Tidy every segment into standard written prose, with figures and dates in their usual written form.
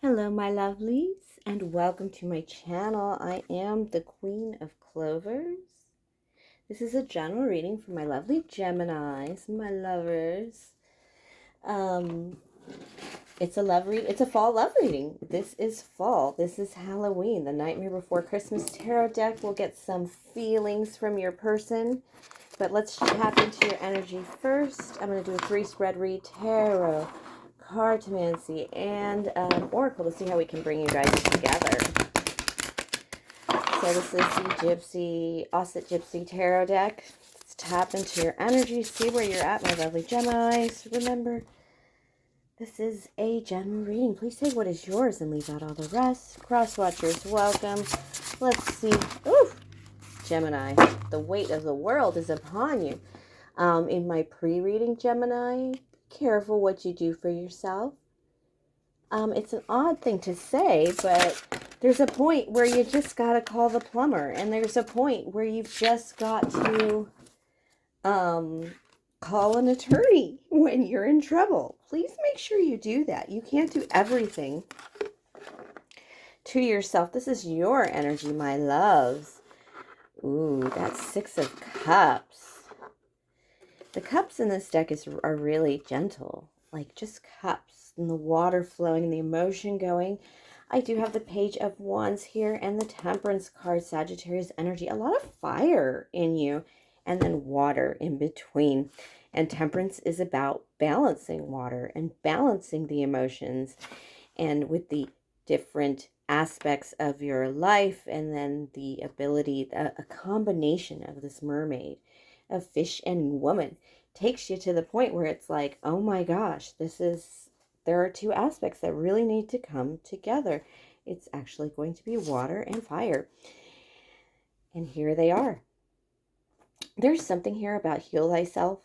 Hello, my lovelies, and welcome to my channel. I am the Queen of Clovers. This is a general reading for my lovely Geminis, my lovers. Um, it's a fall love reading. This is fall. This is Halloween, the Nightmare Before Christmas tarot deck. We'll get some feelings from your person, but let's tap into your energy first. I'm going to do a 3-spread read: tarot, Cartomancy, and Oracle to see how we can bring you guys together. So this is the Osset Gypsy Tarot deck. Let's tap into your energy, see where you're at, my lovely Geminis. Remember, this is a general reading. Please take what is yours and leave out all the rest. Cross watchers, welcome. Let's see. Ooh, Gemini, the weight of the world is upon you. In my pre-reading, Gemini, careful what you do for yourself. It's an odd thing to say, but there's a point where you just got to call the plumber, and there's a point where you've just got to call an attorney when you're in trouble. Please make sure you do that. You can't do everything to yourself. This is your energy, my loves. Ooh, that's 6 of Cups. The cups in this deck are really gentle, like just cups, and the water flowing and the emotion going. I do have the Page of Wands here and the Temperance card, Sagittarius energy. A lot of fire in you, and then water in between. And Temperance is about balancing water and balancing the emotions, and with the different aspects of your life, and then the ability, a combination of this mermaid, of fish and woman, takes you to the point where it's like, oh my gosh, there are 2 aspects that really need to come together. It's actually going to be water and fire. And here they are. There's something here about heal thyself,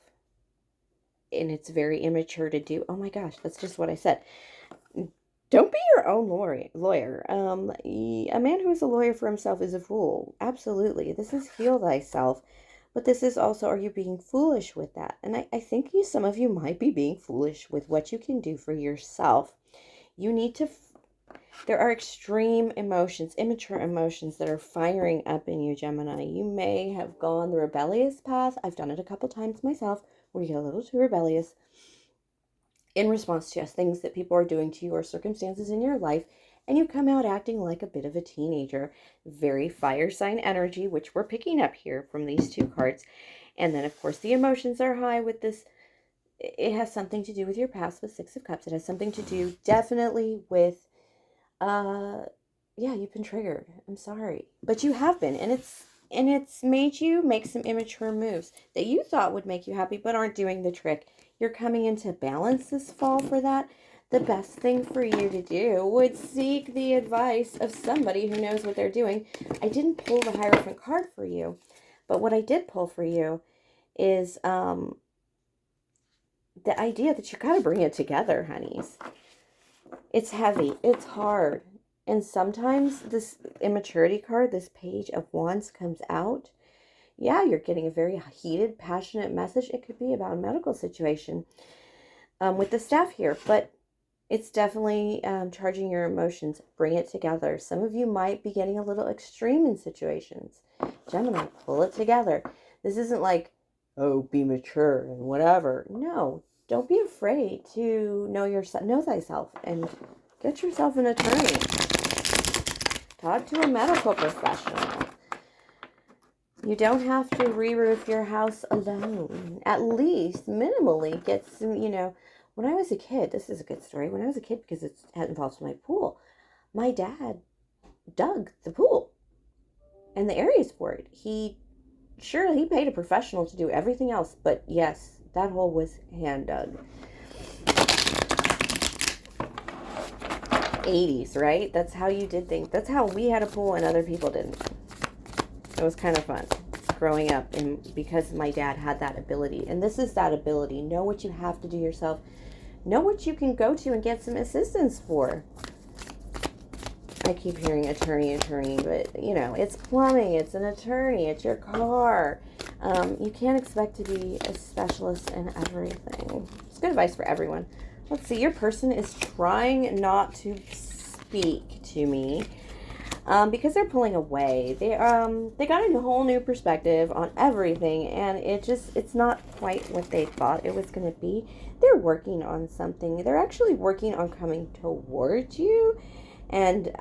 and it's very immature to do. Oh my gosh, that's just what I said. Don't be your own lawyer. A man who is a lawyer for himself is a fool. Absolutely. This is heal thyself. But this is also, are you being foolish with that? And I think some of you might be being foolish with what you can do for yourself. You need to, there are extreme emotions, immature emotions that are firing up in you, Gemini. You may have gone the rebellious path. I've done it a couple times myself, where you get a little too rebellious in response to things that people are doing to you or circumstances in your life, and you come out acting like a bit of a teenager. Very fire sign energy, which we're picking up here from these 2 cards. And then, of course, the emotions are high with this. It has something to do with your past with 6 of Cups. It has something to do definitely with, yeah, you've been triggered. I'm sorry. But you have been, and it's made you make some immature moves that you thought would make you happy, but aren't doing the trick. You're coming into balance this fall for that. The best thing for you to do would seek the advice of somebody who knows what they're doing. I didn't pull the Hierophant card for you, but what I did pull for you is the idea that you got to bring it together, honeys. It's heavy. It's hard. And sometimes this immaturity card, this Page of Wands, comes out. Yeah, you're getting a very heated, passionate message. It could be about a medical situation with the staff here, but it's definitely charging your emotions. Bring it together. Some of you might be getting a little extreme in situations. Gemini, pull it together. This isn't like, oh, be mature and whatever. No, don't be afraid to know thyself, and get yourself an attorney. Talk to a medical professional. You don't have to re-roof your house alone. At least, minimally, get some, when I was a kid, this is a good story. When I was a kid, because it involves my pool, my dad dug the pool and the areas for it. He paid a professional to do everything else, but yes, that hole was hand dug. 80s, right? That's how you did things. That's how we had a pool and other people didn't. It was kind of fun growing up, and because my dad had that ability, and this is that ability. Know what you have to do yourself. Know what you can go to and get some assistance for. I keep hearing attorney, but it's plumbing, it's an attorney, it's your car. You can't expect to be a specialist in everything. It's good advice for everyone. Let's see, your person is trying not to speak to me. Because they're pulling away. They got a whole new perspective on everything, and it's not quite what they thought it was going to be. They're working on something. They're actually working on coming towards you and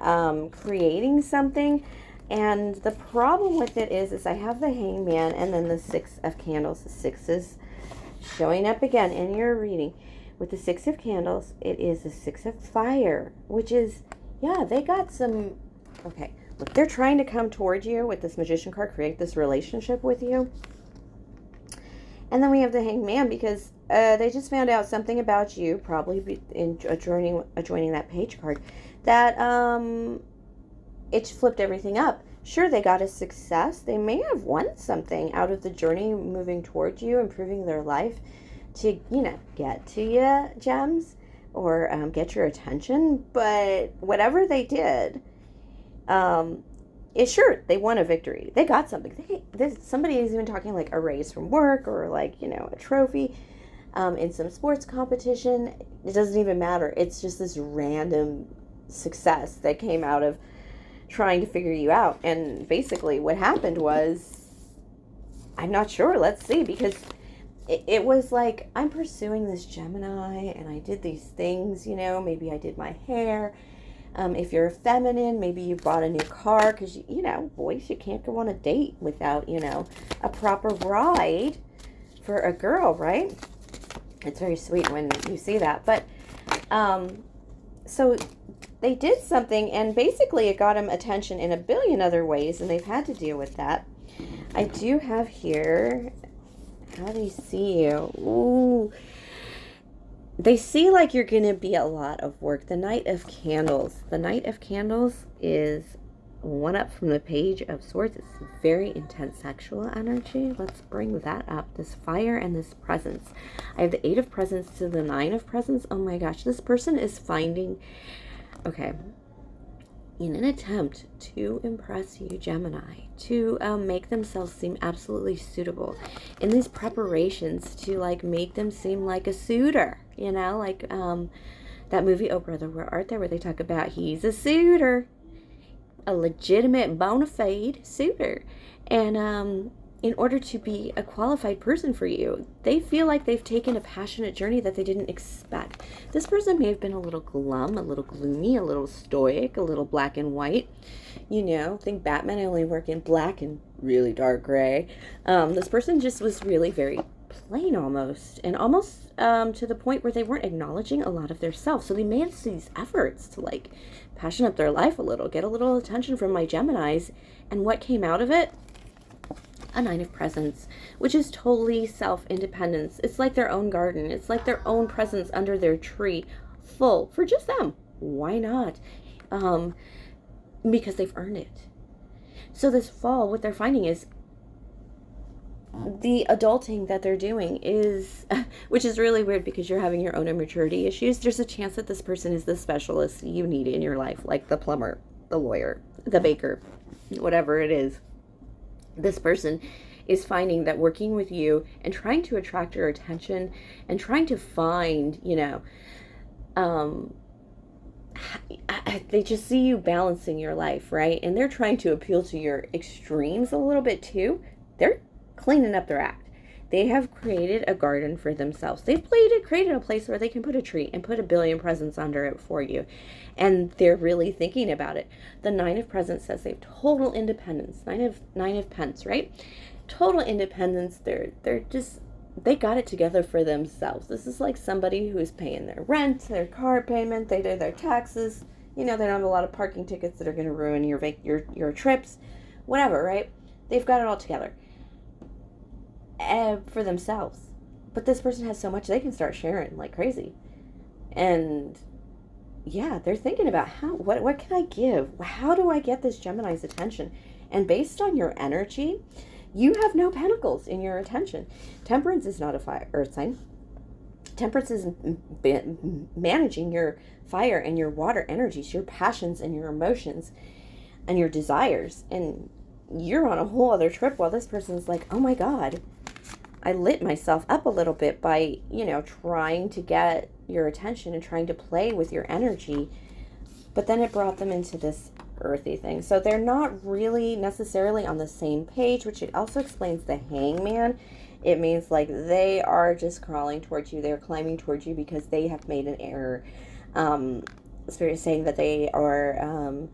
creating something. And the problem with it is I have the Hangman and then the Six of Candles. The Six is showing up again in your reading. With the Six of Candles, it is the Six of Fire, which is, yeah, they got some... Okay, look, they're trying to come towards you with this Magician card, create this relationship with you. And then we have the Hanged Man because they just found out something about you, probably in joining that page card, that it flipped everything up. Sure, they got a success. They may have won something out of the journey moving towards you, improving their life to, get to you, gems, or get your attention. But whatever they did... sure, they won a victory. They got something. Somebody is even talking like a raise from work or like, a trophy in some sports competition. It doesn't even matter. It's just this random success that came out of trying to figure you out. And basically what happened was, I'm not sure. Let's see, because it was like, I'm pursuing this Gemini and I did these things, maybe I did my hair. If you're feminine, maybe you bought a new car because, boys, you can't go on a date without, a proper ride for a girl, right? It's very sweet when you see that. But, so they did something and basically it got them attention in a billion other ways and they've had to deal with that. I do have here, how do you see you? Ooh. They see like you're going to be a lot of work. The Knight of Candles. The Knight of Candles is one up from the Page of Swords. It's very intense sexual energy. Let's bring that up. This fire and this presence. I have the Eight of Presence to the Nine of Presence. Oh my gosh. This person is finding... Okay. In an attempt to impress you, Gemini, to make themselves seem absolutely suitable, in these preparations to like make them seem like a suitor, like that movie Oh Brother Where Art Thou, where they talk about he's a suitor, a legitimate bona fide suitor, and in order to be a qualified person for you, they feel like they've taken a passionate journey that they didn't expect. This person may have been a little glum, a little gloomy, a little stoic, a little black and white. Think Batman, I only work in black and really dark gray. This person just was really very plain almost, and almost to the point where they weren't acknowledging a lot of their self. So they made these efforts to like passion up their life a little, get a little attention from my Geminis, and what came out of it? A Nine of Presence, which is totally self-independence. It's like their own garden. It's like their own presence under their tree, full for just them. Why not? Because they've earned it. So this fall, what they're finding is the adulting that they're doing is, which is really weird because you're having your own immaturity issues. There's a chance that this person is the specialist you need in your life, like the plumber, the lawyer, the baker, whatever it is. This person is finding that working with you and trying to attract your attention and trying to find, they just see you balancing your life, right? And they're trying to appeal to your extremes a little bit too. They're cleaning up their act. They have created a garden for themselves. They've created a place where they can put a tree and put a billion presents under it for you. And they're really thinking about it. The Nine of Presents says they have total independence. Nine of Pence, right? Total independence. They got it together for themselves. This is like somebody who's paying their rent, their car payment, they do their taxes. They don't have a lot of parking tickets that are going to ruin your trips, whatever, right? They've got it all together. For themselves. But this person has so much they can start sharing like crazy. And yeah, they're thinking about what can I give? How do I get this Gemini's attention? And based on your energy, you have no pentacles in your attention. Temperance is not a fire earth sign. Temperance is managing your fire and your water energies, your passions and your emotions and your desires. And you're on a whole other trip while this person's like, oh my God, I lit myself up a little bit by, trying to get your attention and trying to play with your energy. But then it brought them into this earthy thing. So they're not really necessarily on the same page, which it also explains the hangman. It means like they are just crawling towards you. They're climbing towards you because they have made an error. Spirit is saying that they are,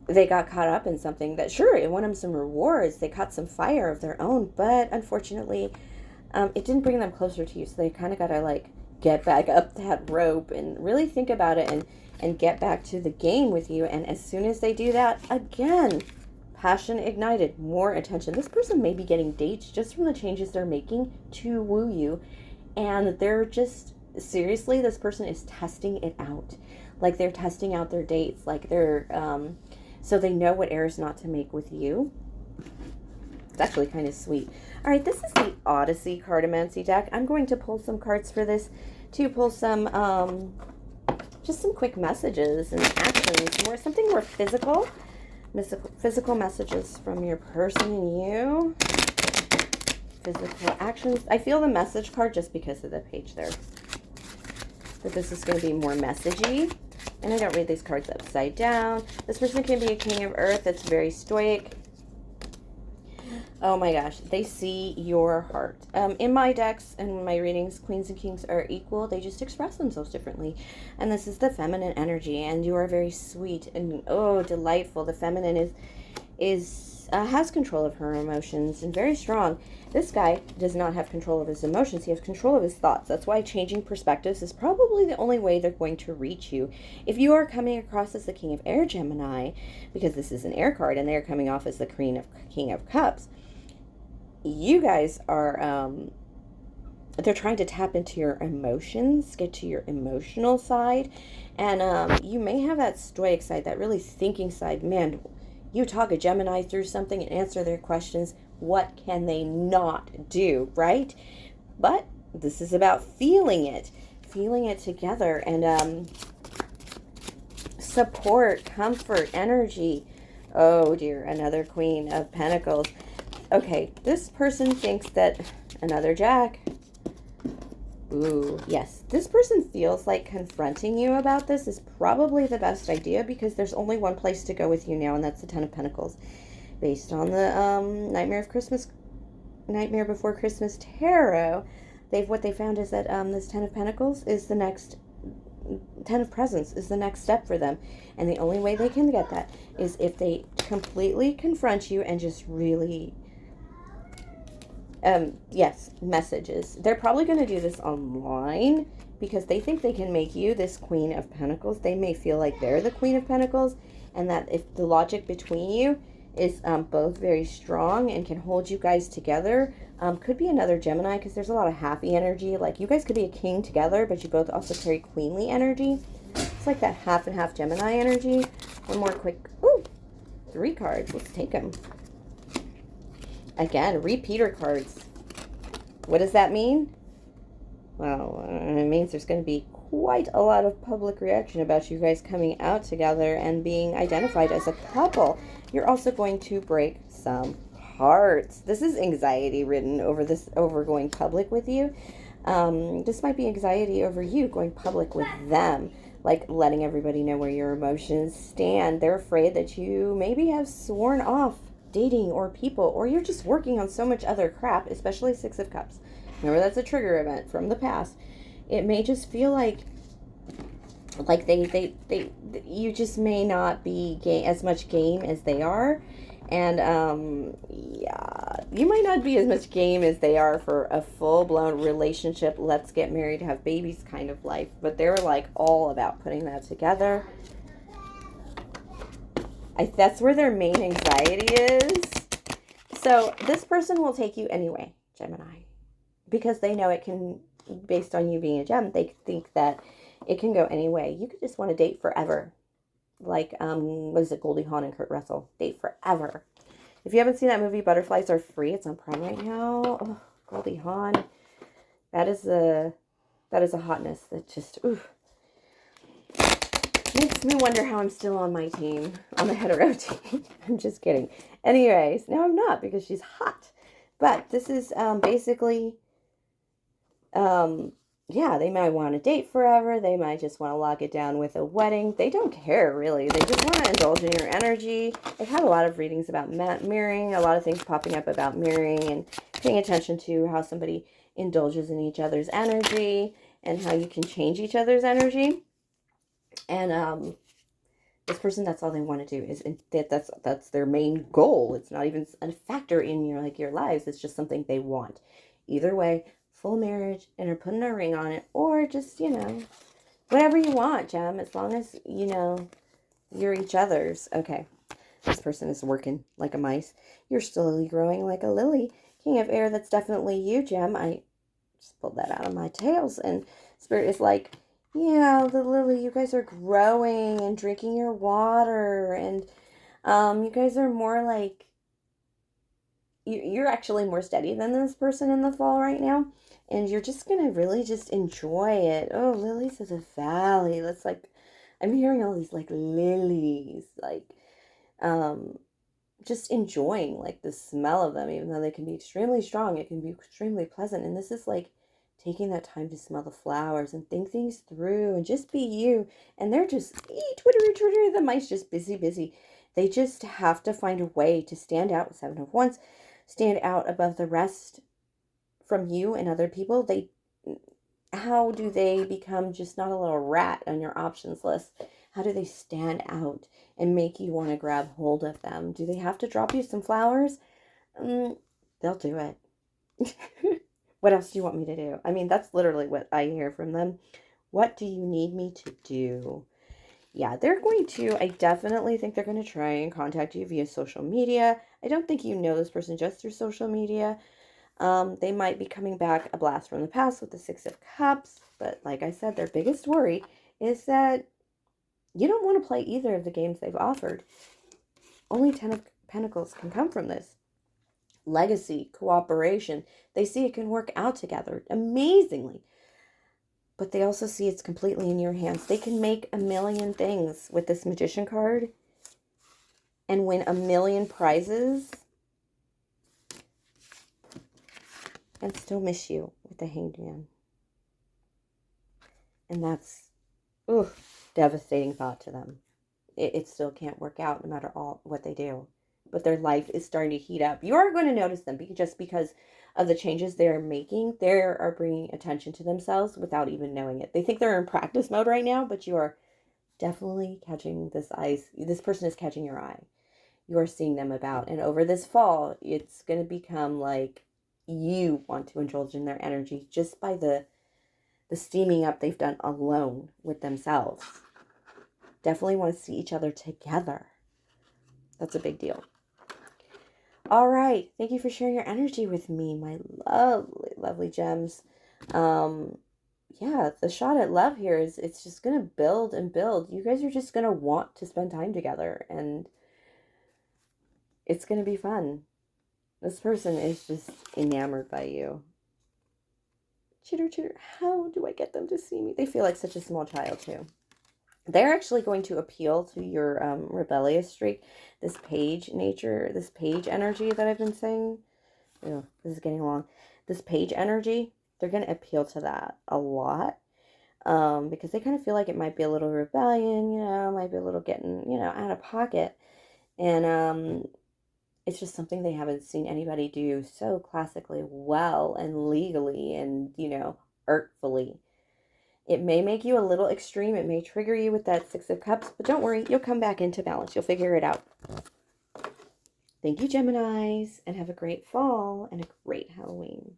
they got caught up in something that, sure, it won them some rewards. They caught some fire of their own, but unfortunately, it didn't bring them closer to you. So they kind of got to like get back up that rope and really think about it and get back to the game with you. And as soon as they do that, again, passion ignited, more attention. This person may be getting dates just from the changes they're making to woo you. And they're just, seriously, this person is testing it out. Like they're testing out their dates. Like they're, so they know what errors not to make with you. It's actually kind of sweet. All right, this is the Odyssey Cartomancy deck. I'm going to pull some cards for this to pull some, just some quick messages and actions, something more physical messages from your person and you. Physical actions. I feel the message card just because of the page there. But this is going to be more messagey. And I don't read these cards upside down. This person can be a king of earth that's very stoic. Oh my gosh, they see your heart. In my decks and my readings, queens and kings are equal. They just express themselves differently. And this is the feminine energy, and you are very sweet and delightful. The feminine has control of her emotions and very strong. This guy does not have control of his emotions. He has control of his thoughts. That's why changing perspectives is probably the only way they're going to reach you. If you are coming across as the King of Air Gemini, because this is an air card and they're coming off as the King of Cups, you guys are, they're trying to tap into your emotions, get to your emotional side. And you may have that stoic side, that really thinking side. Man, you talk a Gemini through something and answer their questions. What can they not do, right? But this is about feeling it together, and support, comfort, energy. Oh dear, another Queen of Pentacles. Okay, this person thinks that another Jack. Ooh, yes. This person feels like confronting you about this is probably the best idea, because there's only one place to go with you now, and that's the Ten of Pentacles. Based on the Nightmare Before Christmas tarot, what they found is that this Ten of Pentacles is the next, Ten of Presents is the next step for them. And the only way they can get that is if they completely confront you and just really... yes, messages. They're probably going to do this online because they think they can make you this Queen of Pentacles. They may feel like they're the Queen of Pentacles, and that if the logic between you is both very strong and can hold you guys together. Could be another Gemini, because there's a lot of happy energy. Like you guys could be a king together, but you both also carry queenly energy. It's like that half and half Gemini energy. One more quick, 3 cards. Let's take them. Again, repeater cards. What does that mean? Well, it means there's going to be quite a lot of public reaction about you guys coming out together and being identified as a couple. You're also going to break some hearts. This is anxiety ridden over going public with you. This might be anxiety over you going public with them, like letting everybody know where your emotions stand. They're afraid that you maybe have sworn off dating or people, or you're just working on so much other crap, especially Six of Cups. Remember, that's a trigger event from the past. It may just feel like you just may not be as much game as they are. And yeah, you might not be as much game as they are for a full-blown relationship, let's get married, have babies kind of life. But they're like all about putting that together. That's where their main anxiety is. So this person will take you anyway, Gemini, because they know it can, based on you being a gem, they think that it can go any way. You could just want to date forever. Like, what is it, Goldie Hawn and Kurt Russell? Date forever. If you haven't seen that movie, Butterflies Are Free, it's on Prime right now. Oh, Goldie Hawn. That is a hotness that just, makes me wonder how I'm still on my team, on the hetero team. I'm just kidding. Anyways, no, I'm not, because she's hot. But this is basically yeah, they might want to date forever. They might just want to lock it down with a wedding. They don't care, really. They just want to indulge in your energy. I've had a lot of readings about mirroring, a lot of things popping up about mirroring and paying attention to how somebody indulges in each other's energy and how you can change each other's energy. And this person, that's all they want to do, is that's their main goal. It's not even a factor in your lives. It's just something they want. Either way, full marriage and are putting a ring on it, or just, whatever you want, Gem, as long as, you're each other's. Okay. This person is working like a mice. You're slowly growing like a lily. King of Air, that's definitely you, Gem. I just pulled that out of my tails, and Spirit is like, yeah, the lily, you guys are growing and drinking your water, and you guys are more like, you're actually more steady than this person in the fall right now, and you're just gonna really just enjoy it. Oh, lilies of the valley. That's like, I'm hearing all these like lilies, like um just enjoying like the smell of them, even though they can be extremely strong. It can be extremely pleasant, and this is like taking that time to smell the flowers and think things through and just be you. And they're just twittery, the mice just busy. They just have to find a way to stand out with 7 of Wands, stand out above the rest from you and other people. How do they become just not a little rat on your options list? How do they stand out and make you want to grab hold of them? Do they have to drop you some flowers? They'll do it. What else do you want me to do? I mean, that's literally what I hear from them. What do you need me to do? Yeah, they're going to, I definitely think they're going to try and contact you via social media. I don't think you know this person just through social media. They might be coming back a blast from the past with the 6 of Cups, but like I said, their biggest worry is that you don't want to play either of the games they've offered. Only 10 of Pentacles can come from this. Legacy, cooperation. They see it can work out together amazingly, but they also see it's completely in your hands. They can make a million things with this Magician card and win a million prizes and still miss you with the Hanged Man. And that's, devastating thought to them. It still can't work out no matter what they do. But their life is starting to heat up. You are going to notice them just because of the changes they're making. They are bringing attention to themselves without even knowing it. They think they're in practice mode right now, but you are definitely catching this eye. This person is catching your eye. You are seeing them about. And over this fall, it's going to become like you want to indulge in their energy just by the steaming up they've done alone with themselves. Definitely want to see each other together. That's a big deal. All right. Thank you for sharing your energy with me, my lovely, lovely gems. Yeah, the shot at love here is, it's just going to build and build. You guys are just going to want to spend time together, and it's going to be fun. This person is just enamored by you. Chitter, chitter. How do I get them to see me? They feel like such a small child, too. They're actually going to appeal to your rebellious streak, this page nature, this page energy that I've been saying. Ew, this is getting long. This page energy, they're going to appeal to that a lot, because they kind of feel like it might be a little rebellion, might be a little getting, out of pocket. And it's just something they haven't seen anybody do so classically well and legally and, artfully. It may make you a little extreme. It may trigger you with that 6 of Cups, but don't worry. You'll come back into balance. You'll figure it out. Thank you, Geminis, and have a great fall and a great Halloween.